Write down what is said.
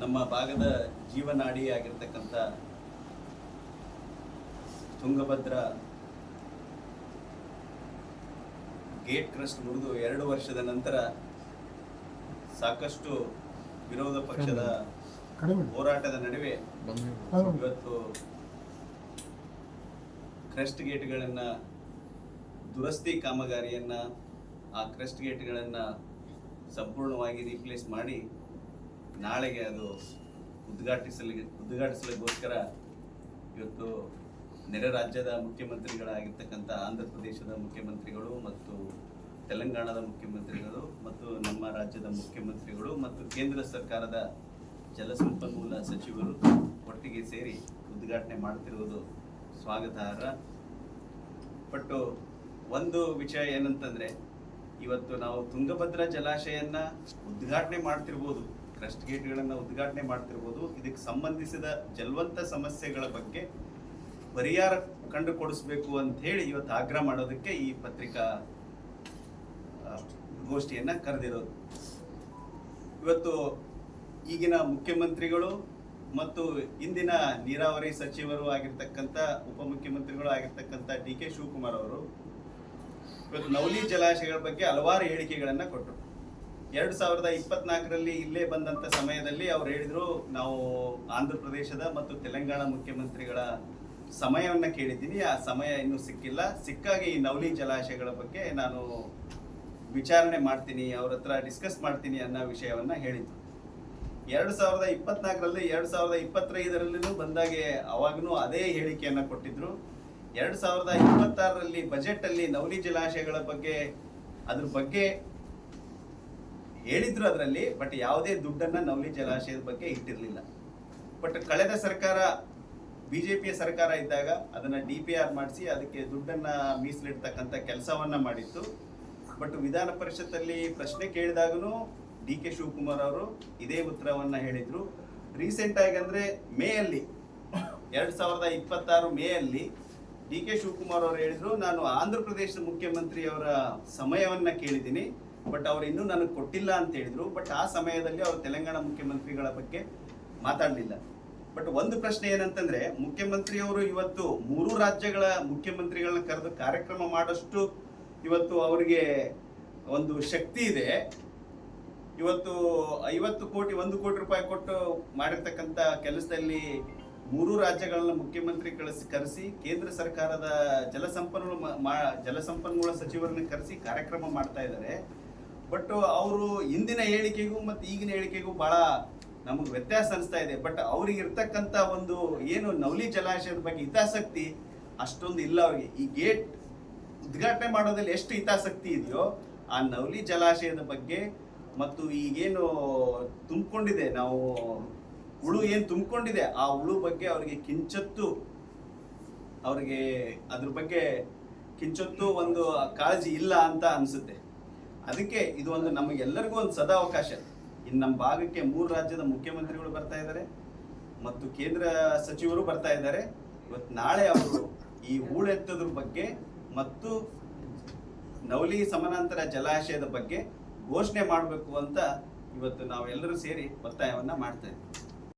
ನಮ್ಮ ಭಾಗದ ಜೀವನಾಡಿ ಆಗಿರ್ತಕ್ಕಂಥ ತುಂಗಭದ್ರಾ ಗೇಟ್ ಕ್ರಸ್ಟ್ ಮುರಿದು 2 ವರ್ಷದ ನಂತರ ಸಾಕಷ್ಟು ವಿರೋಧ ಪಕ್ಷದ ಹೋರಾಟದ ನಡುವೆ ಇವತ್ತು ಕ್ರಸ್ಟ್ ಗೇಟ್ಗಳನ್ನು ದುರಸ್ತಿ ಕಾಮಗಾರಿಯನ್ನು ಆ ಕ್ರಸ್ಟ್ ಗೇಟ್ಗಳನ್ನು ಸಂಪೂರ್ಣವಾಗಿ ರೀಪ್ಲೇಸ್ ಮಾಡಿ ನಾಳೆಗೆ ಅದು ಉದ್ಘಾಟಿಸಲಿಗೋಸ್ಕರ ಇವತ್ತು ನೆರೆ ರಾಜ್ಯದ ಮುಖ್ಯಮಂತ್ರಿಗಳಾಗಿರ್ತಕ್ಕಂಥ ಆಂಧ್ರ ಪ್ರದೇಶದ ಮುಖ್ಯಮಂತ್ರಿಗಳು ಮತ್ತು ತೆಲಂಗಾಣದ ಮುಖ್ಯಮಂತ್ರಿಗಳು ಮತ್ತು ನಮ್ಮ ರಾಜ್ಯದ ಮುಖ್ಯಮಂತ್ರಿಗಳು ಮತ್ತು ಕೇಂದ್ರ ಸರ್ಕಾರದ ಜಲಸಂಪನ್ಮೂಲ ಸಚಿವರು ಒಟ್ಟಿಗೆ ಸೇರಿ ಉದ್ಘಾಟನೆ ಮಾಡ್ತಿರುವುದು ಸ್ವಾಗತಾರ್ಹ. ಬಟ್ ಒಂದು ವಿಷಯ ಏನಂತಂದ್ರೆ, ಇವತ್ತು ನಾವು ತುಂಗಭದ್ರಾ ಜಲಾಶಯನ ಉದ್ಘಾಟನೆ ಮಾಡ್ತಿರ್ಬೋದು, ಕ್ರಸ್ಟ್ ಗೇಟ್ಗಳನ್ನು ಉದ್ಘಾಟನೆ ಮಾಡ್ತಿರ್ಬೋದು, ಇದಕ್ಕೆ ಸಂಬಂಧಿಸಿದ ಜಲವಂತ ಸಮಸ್ಯೆಗಳ ಬಗ್ಗೆ ಪರಿಹಾರ ಕಂಡುಕೊಡಿಸ್ಬೇಕು ಅಂತ ಹೇಳಿ ಇವತ್ತು ಆಗ್ರಹ ಮಾಡೋದಕ್ಕೆ ಈ ಪತ್ರಿಕಾ ಗೋಷ್ಠಿಯನ್ನ ಕರೆದಿರೋದು. ಇವತ್ತು ಈಗಿನ ಮುಖ್ಯಮಂತ್ರಿಗಳು ಮತ್ತು ಇಂದಿನ ನೀರಾವರಿ ಸಚಿವರು ಆಗಿರ್ತಕ್ಕಂಥ ಉಪಮುಖ್ಯಮಂತ್ರಿಗಳು ಆಗಿರ್ತಕ್ಕಂಥ ಡಿ ಕೆ ಶಿವಕುಮಾರ್ ಅವರು ಇವತ್ತು ನವಲಿ ಜಲಾಶಯಗಳ ಬಗ್ಗೆ ಹಲವಾರು ಹೇಳಿಕೆಗಳನ್ನ ಕೊಟ್ಟರು. 2024ರಲ್ಲಿ ಇಲ್ಲೇ ಬಂದಂತ ಸಮಯದಲ್ಲಿ ಅವ್ರು ಹೇಳಿದ್ರು, ನಾವು ಆಂಧ್ರ ಪ್ರದೇಶದ ಮತ್ತು ತೆಲಂಗಾಣ ಮುಖ್ಯಮಂತ್ರಿಗಳ ಸಮಯವನ್ನ ಕೇಳಿದ್ದೀನಿ, ಆ ಸಮಯ ಇನ್ನೂ ಸಿಕ್ಕಿಲ್ಲ, ಸಿಕ್ಕಾಗಿ ಈ ನವಲಿ ಜಲಾಶಯಗಳ ಬಗ್ಗೆ ನಾನು ವಿಚಾರಣೆ ಮಾಡ್ತೀನಿ, ಅವ್ರ ಹತ್ರ ಡಿಸ್ಕಸ್ ಮಾಡ್ತೀನಿ ಅನ್ನೋ ವಿಷಯವನ್ನ ಹೇಳಿದ್ರು. 2024ರಲ್ಲಿ 2025ರಲ್ಲೂ ಬಂದಾಗೆ ಅವಾಗೂ ಅದೇ ಹೇಳಿಕೆಯನ್ನ ಕೊಟ್ಟಿದ್ರು. 2026ರಲ್ಲಿ ಬಜೆಟ್ ಅಲ್ಲಿ ನವಲಿ ಜಲಾಶಯಗಳ ಬಗ್ಗೆ ಅದ್ರ ಬಗ್ಗೆ ಹೇಳಿದ್ರು ಅದರಲ್ಲಿ, ಬಟ್ ಯಾವುದೇ ದುಡ್ಡನ್ನ ನವಲಿ ಜಲಾಶಯದ ಬಗ್ಗೆ ಇಟ್ಟಿರಲಿಲ್ಲ. ಬಟ್ ಕಳೆದ ಸರ್ಕಾರ ಬಿಜೆಪಿಯ ಸರ್ಕಾರ ಇದ್ದಾಗ ಅದನ್ನ DPR ಮಾಡಿಸಿ ಅದಕ್ಕೆ ದುಡ್ಡನ್ನ ಮೀಸಲಿಡ್ತಕ್ಕಂಥ ಕೆಲಸವನ್ನ ಮಾಡಿತ್ತು. ಬಟ್ ವಿಧಾನ ಪರಿಷತ್ತಲ್ಲಿ ಪ್ರಶ್ನೆ ಕೇಳಿದಾಗೂ ಡಿ ಕೆ ಶಿವಕುಮಾರ್ ಅವರು ಇದೇ ಉತ್ತರವನ್ನ ಹೇಳಿದ್ರು. ರೀಸೆಂಟ್ ಆಗಿ ಅಂದ್ರೆ ಮೇಯಲ್ಲಿ 2026 ಮೇಯಲ್ಲಿ ಡಿ ಕೆ ಶಿವಕುಮಾರ್ ಅವರು ಹೇಳಿದ್ರು, ನಾನು ಆಂಧ್ರ ಪ್ರದೇಶದ ಮುಖ್ಯಮಂತ್ರಿಯವರ ಸಮಯವನ್ನ ಕೇಳಿದ್ದೀನಿ, ಬಟ್ ಅವ್ರು ಇನ್ನೂ ನನಗೆ ಕೊಟ್ಟಿಲ್ಲ ಅಂತ ಹೇಳಿದ್ರು. ಬಟ್ ಆ ಸಮಯದಲ್ಲಿ ಅವರು ತೆಲಂಗಾಣ ಮುಖ್ಯಮಂತ್ರಿಗಳ ಬಗ್ಗೆ ಮಾತಾಡಲಿಲ್ಲ. ಬಟ್ ಒಂದು ಪ್ರಶ್ನೆ ಏನಂತಂದ್ರೆ, ಮುಖ್ಯಮಂತ್ರಿಯವರು ಇವತ್ತು 3 ರಾಜ್ಯಗಳ ಮುಖ್ಯಮಂತ್ರಿಗಳನ್ನ ಕರೆದು ಕಾರ್ಯಕ್ರಮ ಮಾಡಷ್ಟು ಇವತ್ತು ಅವರಿಗೆ ಒಂದು ಶಕ್ತಿ ಇದೆ. ಇವತ್ತು 1 ಕೋಟಿ ರೂಪಾಯಿ ಕೊಟ್ಟು ಮಾಡಿರ್ತಕ್ಕಂಥ ಕೆಲಸದಲ್ಲಿ 3 ರಾಜ್ಯಗಳನ್ನ ಮುಖ್ಯಮಂತ್ರಿ ಕರೆಸಿ ಕೇಂದ್ರ ಸರ್ಕಾರದ ಜಲಸಂಪನ್ಮೂಲ ಸಚಿವರನ್ನ ಕರೆಸಿ ಕಾರ್ಯಕ್ರಮ ಮಾಡ್ತಾ ಇದ್ದಾರೆ. ಬಟ್ ಅವರು ಹಿಂದಿನ ಹೇಳಿಕೆಗೂ ಮತ್ತು ಈಗಿನ ಹೇಳಿಕೆಗೂ ಬಹಳ ನಮಗೆ ವ್ಯತ್ಯಾಸ ಅನಿಸ್ತಾ ಇದೆ. ಬಟ್ ಅವ್ರಿಗೆ ಇರ್ತಕ್ಕಂಥ ಒಂದು ಏನು ನವಲಿ ಜಲಾಶಯದ ಬಗ್ಗೆ ಹಿತಾಸಕ್ತಿ ಅಷ್ಟೊಂದು ಇಲ್ಲ ಅವ್ರಿಗೆ. ಈ ಗೇಟ್ ಉದ್ಘಾಟನೆ ಮಾಡೋದ್ರಲ್ಲಿ ಎಷ್ಟು ಹಿತಾಸಕ್ತಿ ಇದೆಯೋ ಆ ನವಲಿ ಜಲಾಶಯದ ಬಗ್ಗೆ ಮತ್ತು ಈಗೇನು ತುಂಬಿಕೊಂಡಿದೆ, ನಾವು ಹುಳು ಏನು ತುಂಬಿಕೊಂಡಿದೆ ಆ ಹುಳು ಬಗ್ಗೆ ಅವ್ರಿಗೆ ಅದ್ರ ಬಗ್ಗೆ ಕಿಂಚೊತ್ತು ಒಂದು ಕಾಳಜಿ ಇಲ್ಲ ಅಂತ ಅನ್ಸುತ್ತೆ. ಅದಕ್ಕೆ ಇದು ಒಂದು ನಮಗೆಲ್ಲರಿಗೂ ಒಂದು ಸದಾವಕಾಶ. ಇನ್ನು ನಮ್ಮ ಭಾಗಕ್ಕೆ 3 ರಾಜ್ಯದ ಮುಖ್ಯಮಂತ್ರಿಗಳು ಬರ್ತಾ ಇದ್ದಾರೆ ಮತ್ತು ಕೇಂದ್ರ ಸಚಿವರು ಬರ್ತಾ ಇದ್ದಾರೆ. ಇವತ್ತು ನಾಳೆ ಅವರು ಈ ಹೂಳೆತ್ತೋದ್ರ ಬಗ್ಗೆ ಮತ್ತು ನವಲಿ ಸಮಾನಾಂತರ ಜಲಾಶಯದ ಬಗ್ಗೆ ಘೋಷಣೆ ಮಾಡಬೇಕು ಅಂತ ಇವತ್ತು ನಾವೆಲ್ಲರೂ ಸೇರಿ ಒತ್ತಾಯವನ್ನ ಮಾಡ್ತಾ ಇದ್ದೀವಿ.